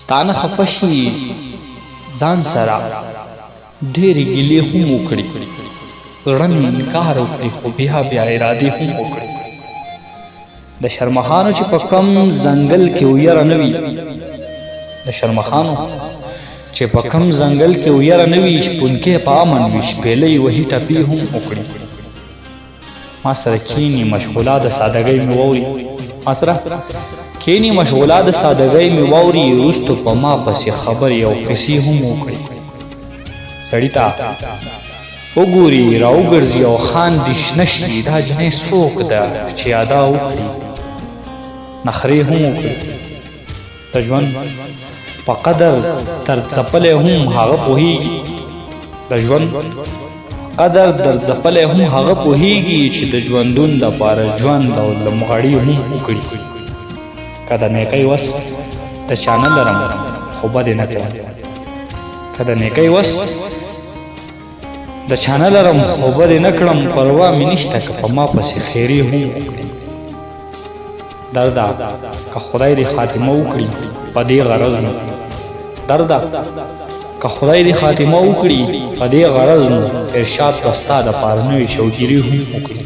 ستانه خفه شي ځان سره ډېرې ګیلې هم وکړي، زړه مې انکار وکړي خو بیا ارادې هم وکړي. د شرمخانو چې په کم ځنګل کې ویره نه وي، د شرمخانو چې په کم ځنګل کې ویره نه وي، شپونکې په امن وي، شپېلۍ وهي ټپې هم وکړي. ما سره کښېني مشغولا د سادګۍ مې واوري، ما سره کښېني مشغولا د سادګۍ مې واوري، وروستو په ما پسې خبرې او قصې هم وکړي. سړي ته وګوري راوګرځي او خاندي شنه شي، دا جنۍ څوک ده چې ادا وکړي، نخرې هم وکړي. د ژوند په قدر در ځپلی هم هغه پوهېږي، د ژوند قدر در ځپلی هم هغه پوهېږي چې د ژوندون دپاره ژوند او لمغړي هم وکړي. که د نیکۍ وس د چا نه لرم خو بدې نه کوم، که د نیکۍ وس د چا نه لرم خو بدې نه کړم، پروا مې نشته که په ما پسې خیرې هم وکړي. درده که خدای دې خاتمه وکړي په دې غرض نو، درده که خدای دې خاتمه وکړي په دې غرض نو، ارشاد به ستا دپاره نوې شوګیري هم وکړي.